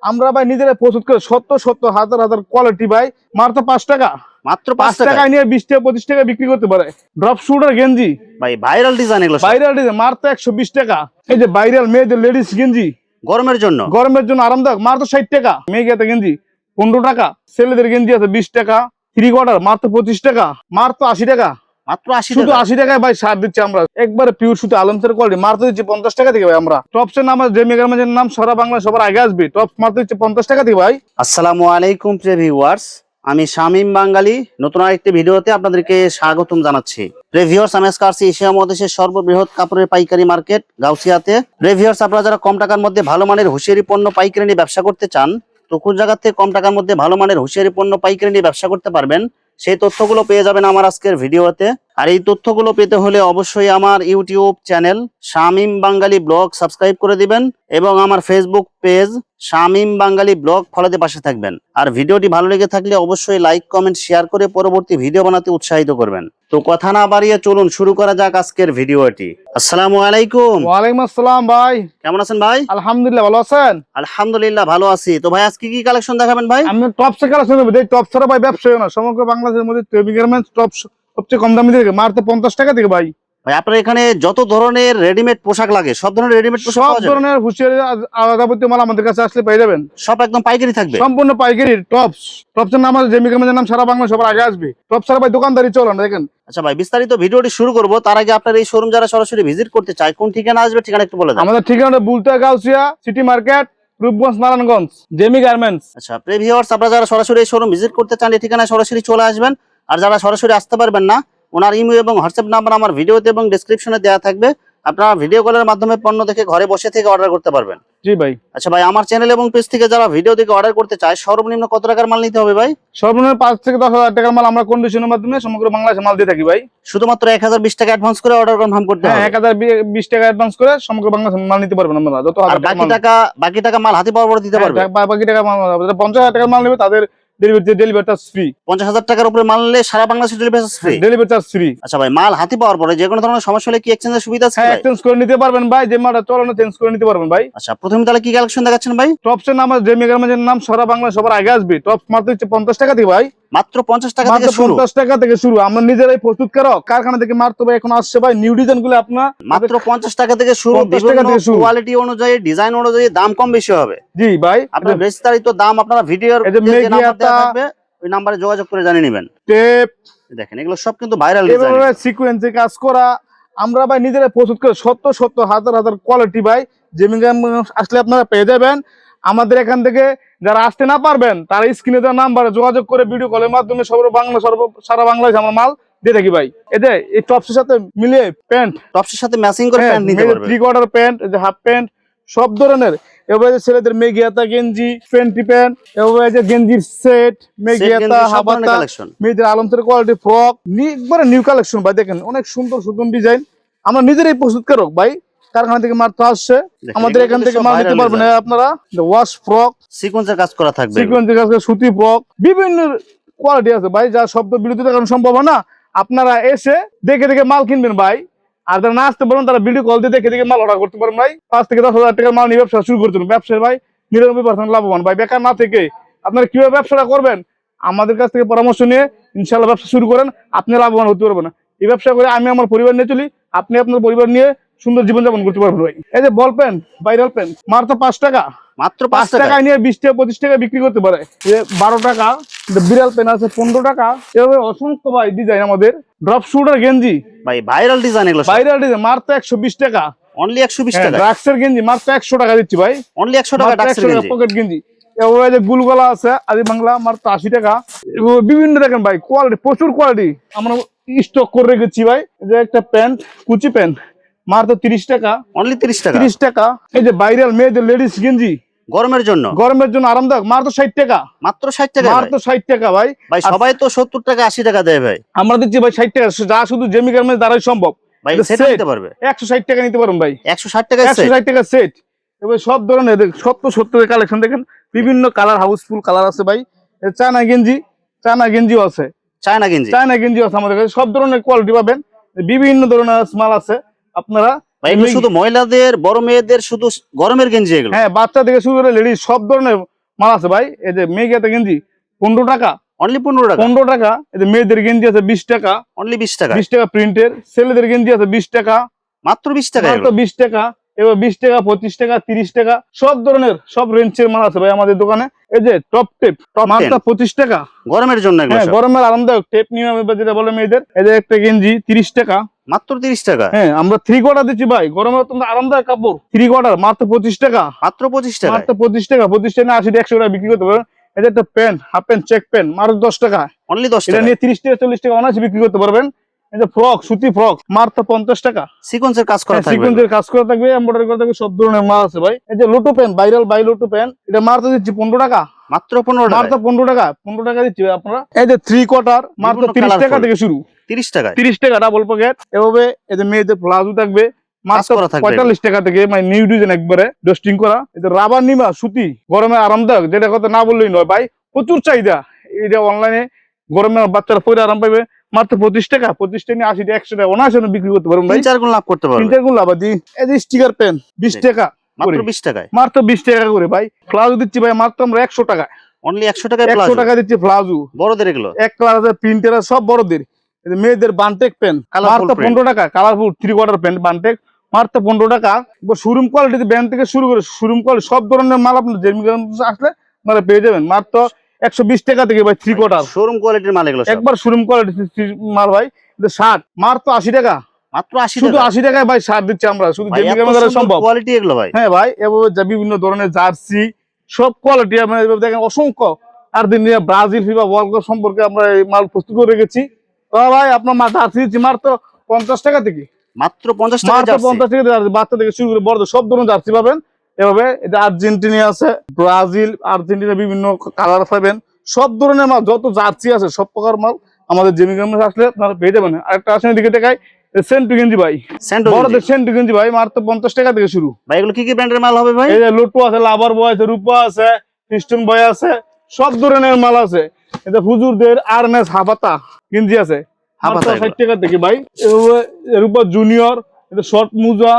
আমরা ভাই নিজেরা প্রস্তুত করে শত হাজার হাজার কোয়ালিটি ভাই মাত্র 5 টাকা। মাত্র 5 5 টাকা টাকায় নিয়ে 20 টাকা 25 টাকা বিক্রি করতে পারে। ড্রপ শুটার গেঞ্জি ভাই, ভাইরাল ডিজাইন এগুলো সব। ভাইরাল ডিজাইন মাত্র 120 টাকা। এই যে ভাইরাল মেয়েদের লেডিস গেঞ্জি গরমের জন্য আরামদায়ক মাত্র 60 টাকা। মেয়েদের গেঞ্জি 15 টাকা। ছেলেদের গেঞ্জি আছে 20 টাকা। 3/4 মাত্র 25 টাকা। মাত্র 80 টাকা। মাত্র 80 শুধু টাকা। 80 টাকায় ভাই সার দিচ্ছি আমরা, একবারে পিওর সুতো আলমসের কোয়ালিটি। মাত্র দিচ্ছি 50 টাকা থেকে ভাই। আমরা টপসের নাম যে মেগারমেন্টের নাম সারা বাংলা সবার আগে আসবে। টপস মাত্র দিচ্ছি 50 টাকা থেকে ভাই। আসসালামু আলাইকুম প্রিয় ভিউয়ার্স, আমি শামীম বাঙালি নতুন আরেকটি ভিডিওতে আপনাদেরকে স্বাগতম জানাচ্ছি। প্রিয় ভিউয়ার্স, আমি আজকে আসছি এশিয়া মহাদেশের সর্ববৃহৎ কাপড়ের পাইকারি মার্কেট গাউসিয়াতে। প্রিয় ভিউয়ার্স, আপনারা যারা কম টাকার মধ্যে ভালো মানের হুঁশিয়ারি পণ্য পাইকারি নিয়ে ব্যবসা করতে চান, তো কোন জায়গা থেকে কম টাকার মধ্যে ভালো মানের হুঁশিয়ারি পণ্য পাইকারি নিয়ে ব্যবসা করতে পারবেন, সেই তথ্যগুলো পেয়ে যাবেন আমার আজকের ভিডিওতে। আর এই তথ্যগুলো পেতে হলে অবশ্যই আমার ইউটিউব চ্যানেল শামীম বাঙালি ব্লগ সাবস্ক্রাইব করে দিবেন এবং আমার ফেসবুক পেজ শামীম বাঙালি ব্লগ ফলোতে পাশে থাকবেন। আর ভিডিওটি ভালো লেগে থাকলে অবশ্যই লাইক কমেন্ট শেয়ার করে পরবর্তী ভিডিও বানাতে উৎসাহিত করবেন। তো কথা না বাড়িয়ে চলুন শুরু করা যাক আজকের ভিডিওটি। আসসালামু আলাইকুম। ওয়ালাইকুম আসসালাম ভাই। কেমন আছেন ভাই? আলহামদুলিল্লাহ, ভালো আছেন? আলহামদুলিল্লাহ ভালো আছি। তো ভাই আজকে কি কালেকশন দেখাবেন ভাই? আমি টপসের কালেকশন দেবো। এই টপস ছাড়া ভাই ব্যবসায় না সমগ্র বাংলাদেশের মধ্যে টেবি গার্মেন্টস টপস সবচেয়ে কম দামি থেকে মাত্র 50 টাকা থেকে ভাই। ভাই আপনার এখানে যত ধরনের রেডিমেড পোশাক লাগে সব ধরনের রেডিমেড পোশাক সব পাওয়া যাবে? ধরনের হুঁশিয়ারি যাবতীয় মাল আমাদের কাছে আসলে পেয়ে যাবেন। সব একদম পাইকারি থাকবে? সম্পূর্ণ পাইকারি। টপসের নাম আছে যে মেগারমেন্টের নাম সারা বাংলা সবার আগে আসবে। টপস ছাড়া ভাই দোকানদারি চলে না দেখেন। আচ্ছা ভাই, বিস্তারিত ভিডিওটি শুরু করব তার আগে আপনার এই শোরুম যারা সরাসরি ভিজিট করতে চায় কোন ঠিকানা আসবে, ঠিকানা একটু বলে দেন। আমাদের ঠিকানা বুলতা গাউসিয়া সিটি মার্কেট, রূপগঞ্জ, নারায়ণগঞ্জ, জেমি গার্মেন্টস। আচ্ছা প্রিয় ভিউয়ার্স, আপনারা যারা সরাসরি এই শোরুম ভিজিট করতে চান এই ঠিকানায় সরাসরি চলে আসবেন। আর যারা সরাসরি আসতে পারবেন না, ওনার ইমেল এবং হোয়াটসঅ্যাপ নাম্বার আমার ভিডিওতে এবং ডেসক্রিপশনে দেওয়া থাকবে। আপনারা ভিডিও কলের মাধ্যমে পণ্য দেখে ঘরে বসে থেকে অর্ডার করতে পারবেন। জি ভাই। আচ্ছা ভাই, আমার চ্যানেল এবং পেজ থেকে যারা ভিডিও দেখে অর্ডার করতে চায় সর্বনিম্ন কত টাকার মাল নিতে হবে ভাই? সর্বনিম্ন 5 থেকে 10 হাজার টাকার মাল আমরা কন্ডিশনের মাধ্যমে সমগ্র বাংলাদেশে মাল দিয়ে থাকি ভাই। শুধুমাত্র 1020 টাকা অ্যাডভান্স করে অর্ডার কনফার্ম করতে হবে? 1020 টাকা অ্যাডভান্স করে সমগ্র বাংলাদেশে মাল নিতে পারবেন আপনারা। যত আর বাকি টাকা মাল হাতে পাওয়ার পরে দিতে পারবে? বাকি টাকা মাল 50,000 টাকার মাল নেবে তাদের ডেলিভারি চার্জ ফ্রি। 50,000 টাকার উপরে মাল নিলে সারা বাংলাদেশে delivery free? Delivery charge free. আচ্ছা ভাই, মাল হাতে পাওয়ার পরে যে কোনো ধরনের সমস্যা হলে কি এক্সচেঞ্জের সুবিধা আছে? হ্যাঁ, এক্সচেঞ্জ করে নিতে পারবেন ভাই। যে মালটা চলনে চেঞ্জ করে নিতে পারবেন ভাই। আচ্ছা, প্রথমে তাহলে কি কালেকশন দেখাচ্ছেন ভাই? টপসের নাম আছে যে মেগারমেন্টের নাম সারা বাংলা সবার আগে আসবে। টপস মাত্র হচ্ছে 50 টাকা থেকে ভাই। মাত্র 50 টাকা মাত্র থেকে শুরু? 50 টাকা থেকে শুরু। আমরা নিজেরাই প্রস্তুতকারক, কারখানা থেকে মাত্র ভাই এখন আসছে ভাই নিউ ডিজাইন গুলো। আপনার মাত্র 50 টাকা থেকে শুরু। 50 টাকা থেকে শুরু। কোয়ালিটি অনুযায়ী ডিজাইন অনুযায়ী দাম কম বেশি হবে। জি ভাই। আপনার বিস্তারিত দাম আপনারা ভিডিওর যে নাম্বার দেওয়া থাকবে ওই নম্বরে যোগাযোগ করে জানিয়ে নেবেন। টেপ দেখেন এগুলো সব কিন্তু ভাইরাল ডিজাইন, এভাবে সিকোয়েন্সে কাজ করা। আমরা ভাই নিজেরা প্রস্তুত করে শত হাজার হাজার কোয়ালিটি ভাই যে আসলে আপনারা পেয়ে যাবেন। আমাদের এখান থেকে যারা আসতে না পারবেন তারা স্ক্রিনে দেওয়া নাম্বারে যোগাযোগ করে ভিডিও কলের মাধ্যমে সারা বাংলাদেশে আমরা মাল দিয়ে থাকি ভাই। এতে এই টপসের সাথে মিলিয়ে প্যান্ট, টপসের সাথে ম্যাচিং করে প্যান্ট নিতে পারবে। 3/4 প্যান্ট, হাফ প্যান্ট, সব ধরনের। এবারে ছেলেদের মেগিয়াতা গেঞ্জি, ফ্যান্টি প্যান্ট, এবারে যে গেঞ্জির সেট, মেগিয়াতা, হাবাতা, মেয়েদের আলমসের কোয়ালিটি ফ্রক, একবারে নিউ কালেকশন ভাই। দেখেন অনেক সুন্দর সুন্দর ডিজাইন। আমরা নিজেরাই প্রস্তুতকারক ভাই, কারখানা থেকে মাত্র আসছে। আমাদের এখান থেকে মাল নিতে পারবেন আপনারা। ওয়াশ ফ্রক, সিকোয়েন্সের কাজ করা থাকবে, সিকোয়েন্সের কাজ করা সুতি ফ্রক, বিভিন্ন কোয়ালিটি আছে ভাই। যা শব্দ বিরতি দেখানো সম্ভব না, আপনারা এসে দেখে দেখে মাল কিনবেন ভাই। আর যারা না আসতে পারেন তারা ভিডিও কল দিয়ে দেখে দেখে মাল অর্ডার করতে পারেন ভাই। 5 থেকে 10 হাজার টাকার মাল নিয়ে ব্যবসা শুরু করতে পারেন। ব্যবসায় ভাই 99% লাভবান ভাই। বেকার না থেকে আপনারা কিভাবে ব্যবসাটা করবেন আমাদের কাছ থেকে পরামর্শ নিয়ে ইনশাল্লাহ ব্যবসা শুরু করেন, আপনি লাভবান হতে পারবেন। এই ব্যবসা করে আমি আমার পরিবার নিয়ে চলি, আপনি আপনার পরিবার নিয়ে সুন্দর জীবনযাপন করতে পারবেন ভাই। এই যে বল পেন, ভাইরাল পেন মাত্র 5 টাকা। মাত্র 5 টাকায় নিয়ে 20 টাকা 25 টাকা বিক্রি করতে পারে। 12 টাকা বিড়াল পেন আছে 15 টাকা। এভাবে অসংখ্য ভাই ডিজাইন। আমাদের ড্রপ শুটার গেঞ্জি ভাই ভাইরাল ডিজাইন, এগুলো ভাইরাল ডিজাইন মাত্র 120 টাকা। অনলি 120 টাকা। ড্রাক্সের গেঞ্জি মাত্র 100 টাকা দিচ্ছি ভাই। অনলি 100 টাকা ড্রাক্সের গেঞ্জি। পকেট গেঞ্জি এভাবে যে গুলগলা আছে আদি বাংলা মাত্র 80 টাকা। বিভিন্ন দেখেন ভাই কোয়ালিটি, প্রচুর কোয়ালিটি আমরা স্টক করে রেখেছি ভাই। যে একটা প্যান্ট, কুচি প্যান্ট মাত্র 30 টাকা। অনলি 30 টাকা। 30 টাকা। এই যে ভাইরাল মেয়েদের লেডিস গেঞ্জি গরমের জন্য আরামদায়ক মাত্র 60 টাকা। মাত্র 60 টাকা। মাত্র 60 টাকা ভাই। ভাই সবাই তো 70 টাকা 80 টাকা দেয় ভাই, আমরা দিচ্ছি ভাই 60 টাকা। যা শুধু জেমি গার্মেন্টস দ্বারাই সম্ভব ভাই। সেট নিতে পারবে 160 টাকা নিতে পারবেন ভাই। 160 টাকা 160 টাকা সেট। এবার সব ধরনের সত্তর কালেকশন দেখেন। বিভিন্ন কালার, হাউসফুল কালার আছে ভাই। চায়না গেঞ্জিও আছে। চায়না গেঞ্জিও আছে আমাদের কাছে। সব ধরনের কোয়ালিটি পাবেন, বিভিন্ন ধরনের মাল আছে। আপনারা ভাই এগুলো শুধু মহিলাদের, বড় মেয়েদের শুধু গরমের গেঞ্জি এগুলো? হ্যাঁ, বাচ্চা থেকে শুরু করে লেডিস সব ধরনের মাল আছে ভাই। এই যে মেঘাতে গেঞ্জি 15 টাকা, অনলি 15 টাকা, 15 টাকা। এই যে মেয়েদের গেঞ্জি আছে 20 টাকা, অনলি 20 টাকা, 20 টাকা প্রিন্টের। ছেলেদের গেঞ্জি আছে 20 টাকা, মাত্র 20 টাকা। মাত্র 20 টাকা। এবার 20 টাকা, 25 টাকা, 30 টাকা, সব ধরনের সব রেঞ্জের মাল আছে ভাই আমাদের দোকানে। এই যে টপ টেপ মাত্র 25 টাকা, গরমের জন্য এগুলো হ্যাঁ সব গরমের আরামদায়ক টেপ নিয়ে যেটা বলে মেয়েদের। এই যে একটা গেঞ্জি 30 টাকা, মাত্র 30 টাকা, হ্যাঁ আমরা 3 কোয়ার্টার দিচ্ছি ভাই, গরমের অত্যন্ত আরামদায়ক কাপড়। 3 কোয়ার্টার মাত্র 25 টাকা, মাত্র 25 টাকা, মাত্র 25 টাকা। 25 টাকা 80 100 টাকা বিক্রি করতে পারবেন। এই যে একটা pant, half pant, check pant মাত্র 10 টাকা, অনলি 10 এটা টাকা। নিয়ে 30 টাকা 40 টাকা অনায়াসে বিক্রি করতে পারবেন। এই যে ফ্রক, সুতি ফ্রক মাত্র 50 টাকা, সিকোয়েন্সের কাজ করা থাকবে, সিকোয়েন্সের কাজ করা থাকবে, এমব্রয়ডারি করা থাকবে, সব ধরনের মাল আছে ভাই। এই যে lotto pant, viral by lotto pant, এটা মাত্র দিচ্ছি 15 টাকা, মাত্র 15 টাকা, মাত্র 15 টাকা, 15 টাকা দিচ্ছি ভাই আপনারা। এই যে 3 কোয়ার্টার মাত্র বিভিন্ন 30 টাকা colourful। থেকে শুরু, 30 টাকা, 30 টাকা ডাবল পকেট। এভাবে এই যে মেয়েদের প্লাজো থাকবে মাত্র করা থাকবে 45 টাকা থেকে, মানে নিউ ডিজাইন একবারে ডস্টিং করা। এটা রাবার নিমা সুতি, গরমে আরামদায়ক, যেটা কথা না বললেই নয় ভাই, প্রচুর চাহিদা। এটা অনলাইনে গরমে বাচ্চারা পরে আরাম পাবে। মাত্র 25 টাকা, 25 টাকা নিয়ে 80 টাকা 100 টাকা অনায়াসে বিক্রি করতে পারবেন ভাই, 3-4 গুণ লাভ করতে 3 পারবে, 4 গুণ লাভাদি। এই যে স্টিকার পেন 20 টাকা মাত্র করে, 20 টাকায়, মাত্র 20 টাকা করে ভাই। প্লাজো দিচ্ছি ভাই মাত্র আমরা 100 টাকা, অনলি 100 টাকায় 100 প্লাজো, টাকা দিচ্ছি প্লাজো। বড়দের এগুলো এক কালার প্রিন্টের সব বড়দের। এই যে মেয়েদের বানটেক পেন Colourful মাত্র 15 টাকা, কালারফুল 3 কোয়ার্টার প্যান্ট বানটেক মাত্র 15 টাকা। শোরুম কোয়ালিটি ব্যান্ড থেকে শুরু করে শোরুম কোয়ালিটি সব ধরনের মাল আপনার আসলে আপনারা পেয়ে যাবেন মাত্র 120 টাকা থেকে ভাই 3 কোয়ার্টার, শোরুম কোয়ালিটির মাল এগুলো সব, একবার শোরুম কোয়ালিটি মাল ভাই। শার্ট মাত্র 80 টাকা, মাত্র 80 শুধু টাকা 80 টাকায় ভাই শার্ট দিচ্ছি আমরা, শুধু ভাই, এত দ্বারা সুন্দর সম্ভব। কোয়ালিটি এগুলো ভাই, হ্যাঁ ভাই, এভাবে বিভিন্ন ধরনের জার্সি সব কোয়ালিটি আপনারা এভাবে দেখেন অসংখ্য। আর দিন ব্রাজিল ফিফা ওয়ার্ল্ড কাপ সম্পর্কে আমরা এই মাল প্রস্তুত করে রেখেছি। তো ভাই আপনার জার্সি দিচ্ছি মাত্র 50 টাকা থেকে, মাত্র 50 টাকা মাত্র জার্সি, 50 টাকা জার্সি, বাচ্চা থেকে শুরু করে বড় সব ধরনের জার্সি পাবেন এভাবে। এটা আর্জেন্টিনা আছে, ব্রাজিল, আর্জেন্টিনা বিভিন্ন কালার পাবেন, সব ধরনের মাল যত জার্সি আছে সব প্রকার মাল আমাদের জেমি গার্মেন্টস আসলে আপনারা পেয়ে যাবেন। আর একটা আসেন দিকে দেখাই, সেন্টু গেঞ্জি ভাই, সেন্টো বড়দের সেন্টু গেঞ্জি ভাই মাত্র 50 টাকা থেকে শুরু। ভাই, এগুলো কি কি ব্র্যান্ডের মাল হবে ভাই? এই যে লোটো আছে, লাভার বয় আছে, রূপা আছে, খ্রিস্টান বয় আছে, সব ধরনের মাল আছে। এটা হুজুরদের আরনেস হাফাতা গেঞ্জি আছে মাত্র হাফাতা 60 টাকা থেকে ভাই। এভাবে রূপা জুনিয়র, এটা শর্ট মুজা,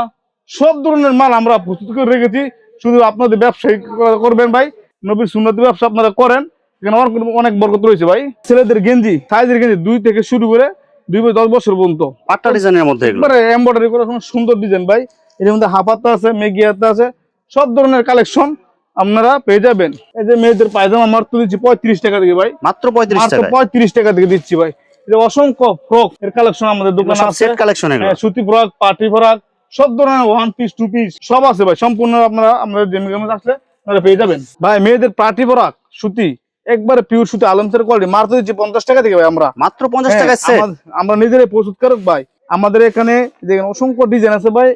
সব ধরনের মাল আমরা প্রস্তুত করে রেখেছি। শুধু আপনাদের ব্যবসায়ী করবেন ভাই, নবীর সুন্নতি ব্যবসা আপনারা করেন, এখানে অনেক বরকত রয়েছে ভাই। ছেলেদের গেঞ্জি সাইজের গেঞ্জি 2 থেকে শুরু করে 2 থেকে 10 বছর পর্যন্ত, পাট্টা ডিজাইনের মধ্যে এগুলো, একবারে এমব্রয়ডারি করা কোনো সুন্দর ডিজাইন ভাই। এর মধ্যে হাফাতা আছে, মেগিয়াতা আছে, সব ধরনের কালেকশন আপনারা পেয়ে যাবেন। এই যে মেয়েদের পায়জামা মাত্র দিচ্ছি 35 টাকা থেকে ভাই, মাত্র 35 মাত্র টাকা, 35 টাকা থেকে দিচ্ছি ভাই। এটা অসংখ্য ফ্রক এর কালেকশন আমাদের দোকানে সব আছে, সেট কালেকশন এগুলো, সুতি ফ্রক, পার্টি ফ্রক, সব ধরনের 1 পিস 2 পিস সব আছে ভাই। সম্পূর্ণ আপনারা আমাদের জেমি গার্মেন্টস আসলে আপনারা পেয়ে যাবেন ভাই। মেয়েদের পার্টি ফ্রক সুতি, একবারে পিওর সুতি আলমসের কোয়ালিটি মাত্র দিচ্ছি 50 টাকা থেকে ভাই আমরা, মাত্র 50 হ্যাঁ, টাকায় সেট। আমরা নিজেরাই প্রস্তুতকারক ভাই। আমাদের এখানে দেখেন অসংখ্য ডিজাইন আছে ভাই,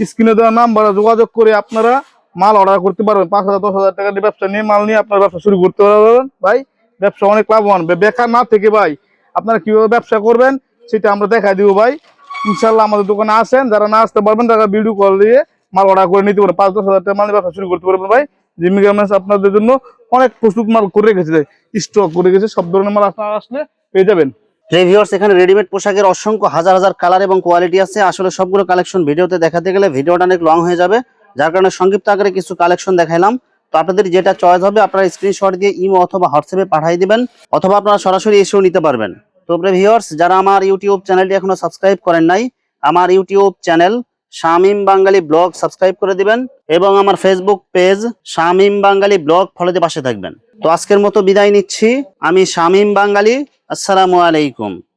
স্ক্রিনে দেওয়া নাম্বার যোগাযোগ করে আপনারা মাল অর্ডার করতে পারবেন। 5,000 10,000 টাকা দিয়ে ব্যবসা নিয়ে মাল নিয়ে আপনার ব্যবসা শুরু করতে পারবেন ভাই। ব্যবসা অনেক লাভবান, বেকার না থেকে ভাই আপনারা কিভাবে ব্যবসা করবেন সেটা আমরা দেখাই দিব ভাই। ইনশাল্লাহ আমাদের দোকানে আসেন, যারা না আসতে পারবেন তারা ভিডিও কল দিয়ে মাল অর্ডার করে নিতে পারবেন। 5-10,000 টাকা মাল নিয়ে ব্যবসা শুরু করতে পারবেন ভাই। জিমি গার্মেন্টস আপনাদের জন্য অনেক প্রস্তুত মাল করে রেখেছে, স্টক করে রেখেছে, সব ধরনের মাল আপনারা আসলে পেয়ে যাবেন। ভিউয়ার্স, এখানে রেডিমেড পোশাকের অসংখ্য হাজার হাজার কালার এবং কোয়ালিটি আছে। আসলে সবগুলো কালেকশন ভিডিওতে দেখাতে গেলে ভিডিওটা অনেক লং হয়ে যাবে, যার কারণে সংক্ষিপ্ত আকারে কিছু কালেকশন দেখাইলাম। তো আপনাদের যেটা চয়েস হবে আপনারা স্ক্রিনশট দিয়ে ইমো অথবা হোয়াটসঅ্যাপে পাঠিয়ে দিবেন, অথবা আপনারা সরাসরি এসেও নিতে পারবেন। তো ভিউয়ার্স, যারা আমার ইউটিউব চ্যানেলটি এখনো সাবস্ক্রাইব করেন নাই, আমার ইউটিউব চ্যানেল শামীম বাঙালি ব্লগ সাবস্ক্রাইব করে দিবেন, এবং আমার ফেসবুক পেজ শামীম বাঙালি ব্লগ ফলোতে পাশে থাকবেন। তো আজকের মতো বিদায় নিচ্ছি, আমি শামীম বাঙালি। আসসালামু আলাইকুম।